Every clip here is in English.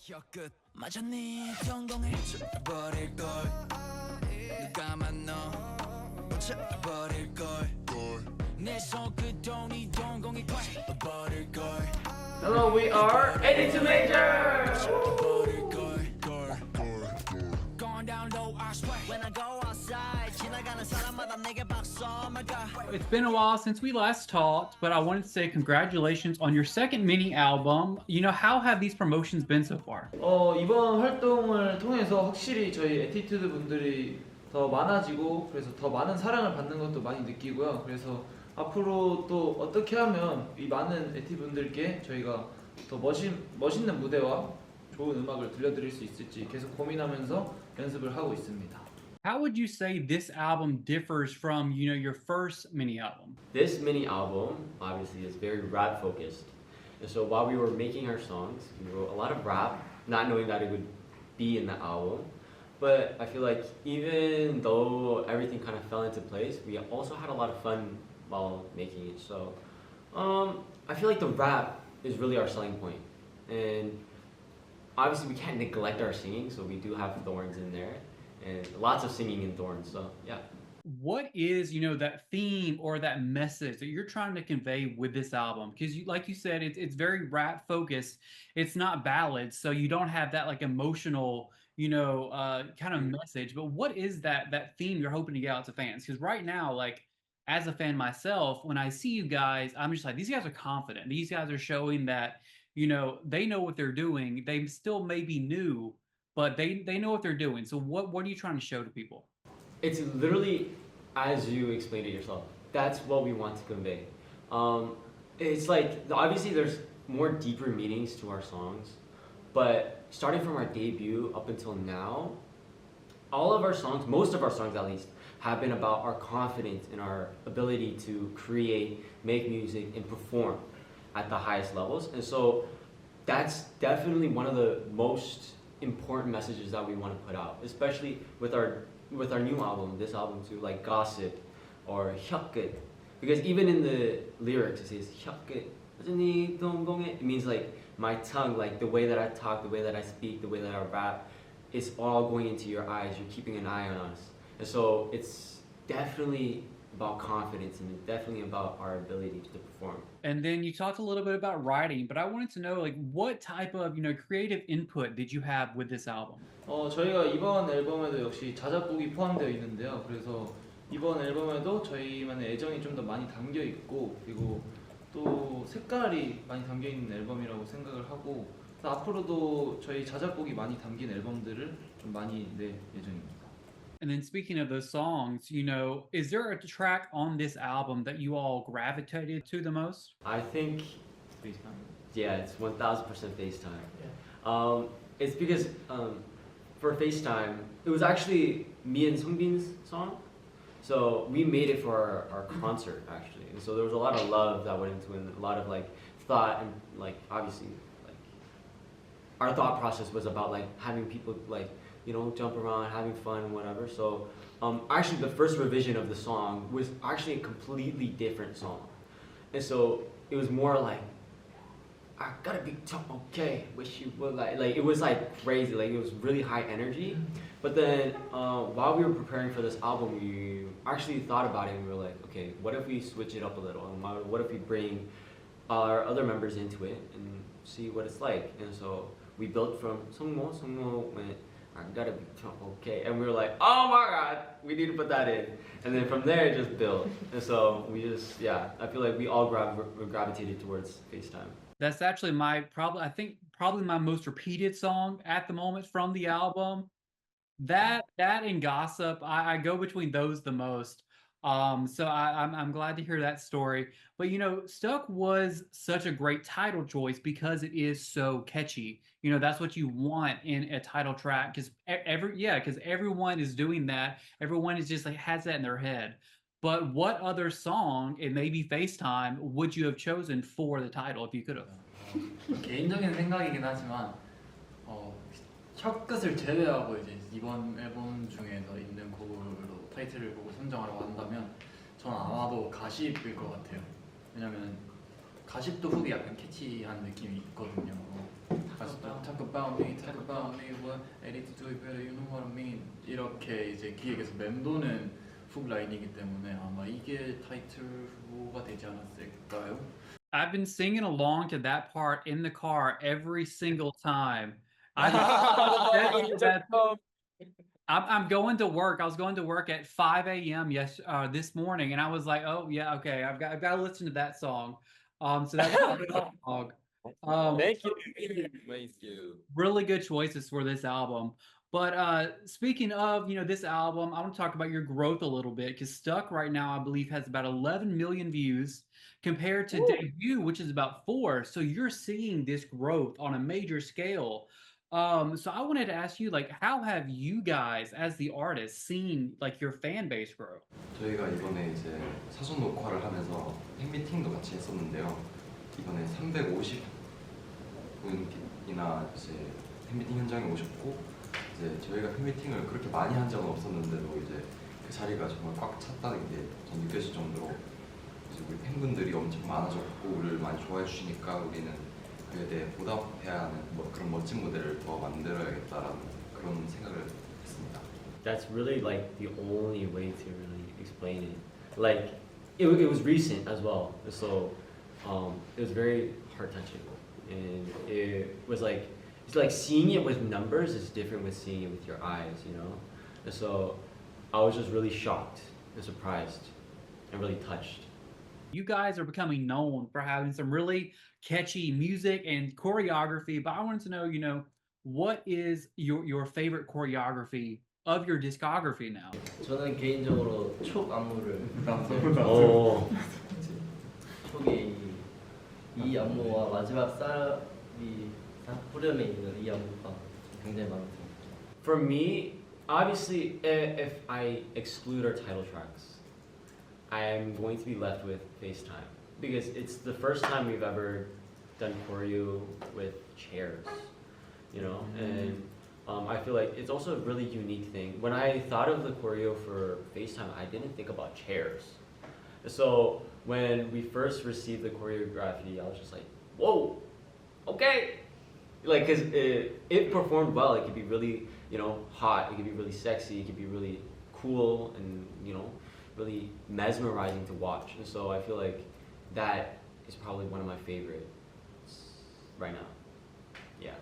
혀끝 맞아 네 동공에 버릴걸 누가 만나 버릴걸 내 손끝도 네 동공에 버릴걸. Hello, we are 82MAJOR! It's been a while since we last talked, but I wanted to say congratulations on your second mini album. You know, how have these promotions been so far? 이번 활동을 통해서 확실히 저희 에티튜드 분들이 더 많아지고 그래서 더 많은 사랑을 받는 것도 많이 느끼고요. 그래서 앞으로 또 어떻게 하면 이 많은 에티 분들께 저희가 더 멋있는 무대와 좋은 음악을 들려드릴 수 있을지 계속 고민하면서 연습을 하고 있습니다. How would you say this album differs from, you know, your first mini album? This mini album obviously is very rap focused. And so while we were making our songs, we wrote a lot of rap, not knowing that it would be in the album. But I feel like even though everything kind of fell into place, we also had a lot of fun while making it. So I feel like the rap is really our selling point. And obviously we can't neglect our singing, so we do have thorns in there. And lots of singing in thorns, so yeah. What is, you know, that theme or that message that you're trying to convey with this album? Because like you said, it's very rap focused. It's not ballads, so you don't have that like emotional, you know, kind of message. But what is that theme you're hoping to get out to fans? Because right now, like as a fan myself, when I see you guys, I'm just like, these guys are confident. These guys are showing that, you know, they know what they're doing. They still may be new, but they know what they're doing. So what are you trying to show to people? It's literally as you explained it yourself. That's what we want to convey. It's like obviously there's more deeper meanings to our songs, but starting from our debut up until now, all of our songs, most of our songs at least, have been about our confidence in our ability to create, make music, and perform at the highest levels. And so that's definitely one of the most important messages that we want to put out, especially with our new album, this album too, like Gossip or 혀끝. Because even in the lyrics it says 혀끝. It means like my tongue, like the way that I talk, the way that I speak, the way that I rap, it's all going into your eyes. You're keeping an eye on us. And so it's definitely about confidence and it's definitely about our ability to perform. And then you talked a little bit about writing, but I wanted to know like what type of, you know, creative input did you have with this album? 저희가 이번 앨범에도 역시 자작곡이 포함되어 있는데요. 그래서 이번 앨범에도 저희만의 애정이 좀 더 많이 담겨 있고 그리고 또 색깔이 많이 담겨 있는 앨범이라고 생각을 하고 앞으로도 저희 자작곡이 많이 담긴 앨범들을 좀 많이 낼 예정입니다. And then speaking of those songs, you know, is there a track on this album that you all gravitated to the most? I think, FaceTime. yeah, it's 1000% FaceTime. Yeah. It's because for FaceTime, it was actually me and Sungbin's song. So we made it for our concert actually. And so there was a lot of love that went into it, and a lot of like thought and like obviously like our thought process was about like having people like, you know, jump around, having fun, whatever. So actually the first revision of the song was actually a completely different song. And so it was more like, I gotta be tough, okay, wish you would like it was like crazy, like it was really high energy. But then while we were preparing for this album, we actually thought about it and we were like, okay, what if we switch it up a little? And what if we bring our other members into it and see what it's like? And so we built from Sungmo went, I gotta be tough, okay. And we were like, oh my god, we need to put that in. And then from there it just built. And so we just, yeah, I feel like we all gravitated towards FaceTime. That's actually probably my most repeated song at the moment from the album. That and Gossip, I go between those the most. So I'm glad to hear that story. But you know, Stuck was such a great title choice because it is so catchy. You know, that's what you want in a title track because everyone is doing that. Everyone is just like has that in their head. But what other song, it may be FaceTime, would you have chosen for the title if you could have? 개인적인 생각이긴 하지만 혀끝을 제외하고 이제 이번 앨범 중에서 있는 곡으로 타이틀을 보고 선정하라고 한다면 저는 아마도 가십일 것 같아요. 왜냐면 가십도 훅이 약간 캐치한 느낌이 있거든요. 가십도 talk about me, what 82 is better, you know what I mean. 이렇게 이제 기획에서 맴도는 훅 라인이기 때문에 아마 이게 타이틀 후보가 되지 않았을까요? I've been singing along to that part in the car every single time. I'm going to work. I was going to work at 5 a.m. This morning, and I was like, "Oh yeah, okay. I've got to listen to that song." So that's the song. Thank you. Thank you. Really good choices for this album. But speaking of, this album, I want to talk about your growth a little bit because Stuck right now, I believe, has about 11 million views compared to Debut, which is about 4. So you're seeing this growth on a major scale. So I wanted to ask you, like, how have you guys, as the artist, seen like your fan base grow? 저희가 이번에 이제 사전 녹화를 하면서 팬미팅도 같이 했었는데요. 이번에 350분이나 이제 팬미팅 현장에 오셨고, 이제 저희가 팬미팅을 그렇게 많이 한 적은 없었는데도 이제 그 자리가 정말 꽉 찼다는 게 전 느껴질 정도로 이제 우리 팬분들이 엄청 많아졌고 우리를 많이 좋아해 주시니까 우리는 그에 대해 보답해야 하는 그런 멋진 무대를 더 만들어야겠다라는 그런 생각을 했습니다. That's really like the only way to really explain it. Like it was recent as well, so it was very heart touching, and it was like it's like seeing it with numbers is different with seeing it with your eyes, you know. And so I was just really shocked and surprised and really touched. You guys are becoming known for having some really catchy music and choreography, but I wanted to know, what is your favorite choreography of your discography now? 저는 개인적으로 촉 안무를 오. 촉이 이 안무와 마지막 쌀이 후렴에 있는 이 안무가 굉장히 마음에 들어요. For me, obviously, if I exclude our title tracks, I am going to be left with FaceTime because it's the first time we've ever done choreo with chairs, and I feel like it's also a really unique thing. When I thought of the choreo for FaceTime, I didn't think about chairs. So when we first received the choreography, I was just like, whoa, okay. Like, cause it performed well. It could be really, hot. It could be really sexy. It could be really cool and, really mesmerizing to watch. And so I feel like that is probably one of my favorites right now. Yeah.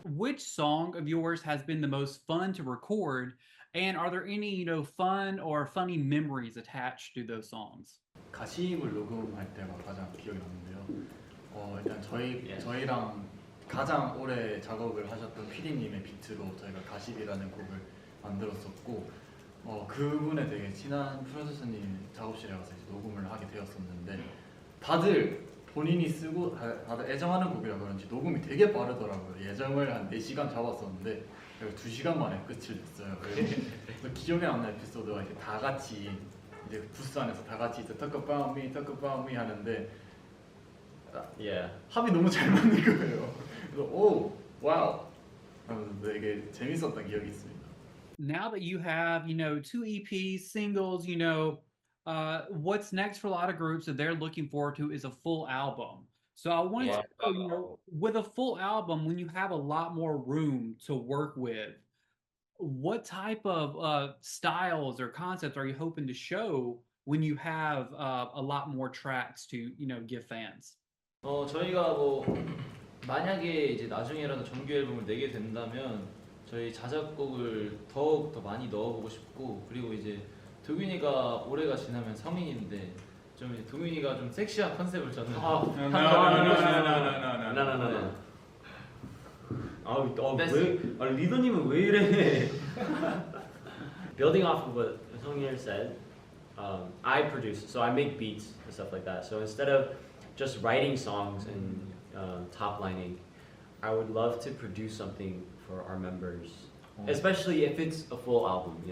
Which song of yours has been the most fun to record, and are there any, fun or funny memories attached to those songs? 가십을 녹음할 때가 가장 기억에 남는데요. 일단 저희랑 가장 오래 작업을 하셨던 PD님의 비트로 저희가 가십이라는 곡을 만들었었고, 그분의 되게 친한 프로듀서님 작업실에 가서 이제 녹음을 하게 되었었는데, 다들 본인이 쓰고 다들 애정하는 곡이라 그런지 녹음이 되게 빠르더라고요. 예정을 한 4시간 잡았었는데 2시간 만에 끝을 냈어요. 그래서 기억에 남는 에피소드가 이제 다 같이 이제 부스 안에서 다 같이 이제 talk about me 하는데 합이 너무 잘 맞는 거예요. 그래서 오 와우 하면서 되게 재밌었던 기억이 있습니다. Now that you have, 2 EPs, singles, what's next for a lot of groups that they're looking forward to is a full album. So I wanted to know, with a full album, when you have a lot more room to work with, what type of styles or concepts are you hoping to show when you have a lot more tracks to, give fans? 저희가 만약에 이제 나중에라도 정규 앨범을 내게 된다면 저희 자작곡을 더욱 더 많이 넣어보고 싶고, 그리고 이제 도균이가 올해가 지나면 성인인데 좀 이제 도균이가 좀 섹시한 컨셉을 저는 리더님은 왜 이래? Building off of what Songil said, I produce, so I make beats and stuff like that. So instead of just writing songs and top lining, I would love to produce something for our members, especially if it's a full album,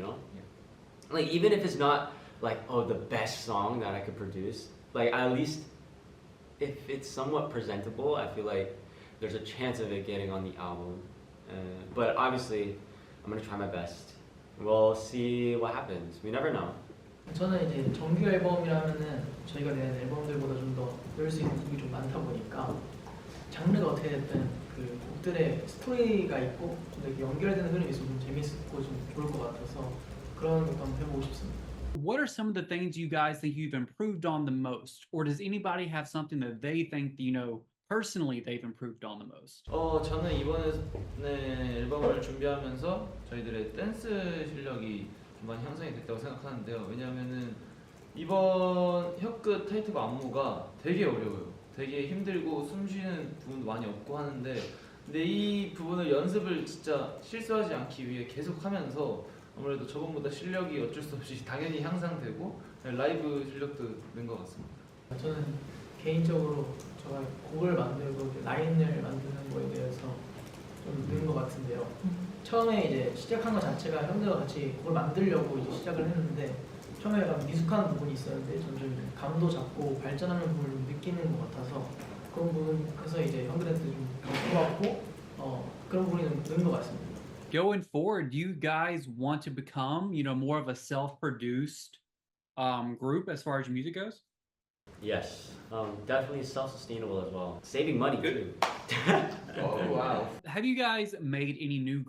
Like even if it's not like the best song that I could produce, like at least if it's somewhat presentable, I feel like there's a chance of it getting on the album. But obviously, I'm gonna try my best. We'll see what happens. We never know. 저는 이제 정규 앨범이라면은 저희가 낸 앨범들보다 좀 더 배울 수 있는 곡이 좀 많다 보니까 장르가 어떻게 됐든 그 곡들의 스토리가 있고 좀 이렇게 연결되는 흐름이 있어서 좀 재밌고 좀 좋을 것 같아서 그런 것도 한번 해보고 싶습니다. What are some of the things you guys think you've improved on the most? Or does anybody have something that they think, personally they've improved on the most? 저는 이번에 앨범을 준비하면서 저희들의 댄스 실력이 좀 많이 향상이 됐다고 생각하는데요. 왜냐하면은 이번 혀끝 타이틀 안무가 되게 어려워요. 되게 힘들고 숨 쉬는 부분도 많이 없고 하는데 근데 이 부분을 연습을 진짜 실수하지 않기 위해 계속 하면서 아무래도 저번보다 실력이 어쩔 수 없이 당연히 향상되고 라이브 실력도 는 것 같습니다. 저는 개인적으로 제가 곡을 만들고 라인을 만드는 거에 대해서 좀 는 것 같은데요. 처음에 이제 시작한 것 자체가 형들과 같이 곡을 만들려고 이제 시작을 했는데 처음에 약간 미숙한 부분이 있었는데 점점 감도 잡고 발전하는 부분을 느끼는 것 같아서 그런 부분에서 이제 형들한테 좀 고맙고 그런 부분이 는 것 같습니다. Going forward, do you guys want to become, more of a self-produced group as far as your music goes? Yes, definitely self-sustainable as well. Saving money too. Oh wow. Have you guys made any new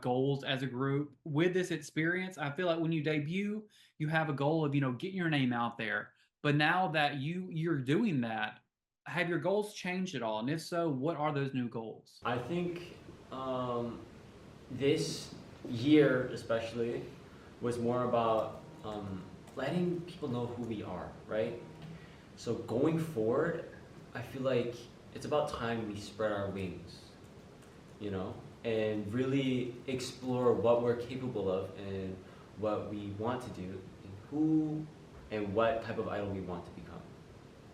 goals as a group with this experience? I feel like when you debut, you have a goal of, getting your name out there. But now that you're doing that, have your goals changed at all? And if so, what are those new goals? I think this year especially was more about letting people know who we are, right? So going forward, I feel like it's about time we spread our wings, and really explore what we're capable of and what we want to do, and who and what type of idol we want to become.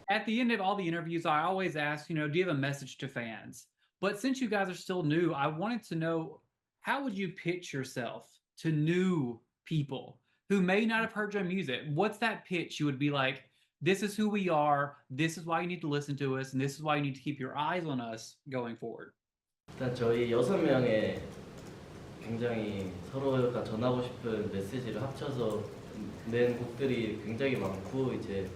At the end of all the interviews, I always ask, do you have a message to fans? But since you guys are still new, I wanted to know, how would you pitch yourself to new people who may not have heard your music? What's that pitch you would be like, this is who we are, this is why you need to listen to us, and this is why you need to keep your eyes on us going forward? 일단 저희 6명의 굉장히 서로가 전하고 싶은 메시지를 합쳐서 낸 곡들이 굉장히 많고 이제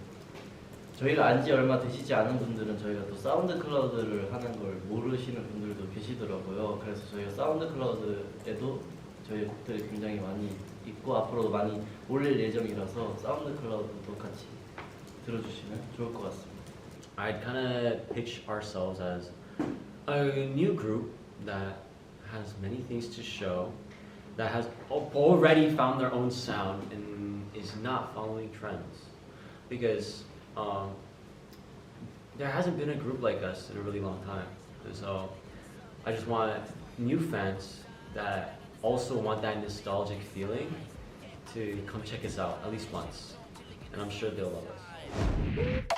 저희를 안지 얼마 되시지 않은 분들은 저희가 또 사운드 클라우드를 하는 걸 모르시는 분들도 계시더라고요. 그래서 저희가 사운드 클라우드에도 저희 곡들이 굉장히 많이 있고 앞으로도 많이 올릴 예정이라서 사운드 클라우드도 같이 들어주시면 좋을 것 같습니다. I'd kind of pitch ourselves as a new group that has many things to show, that has already found their own sound and is not following trends. Because there hasn't been a group like us in a really long time. So I just want new fans that also want that nostalgic feeling to come check us out at least once. And I'm sure they'll love us.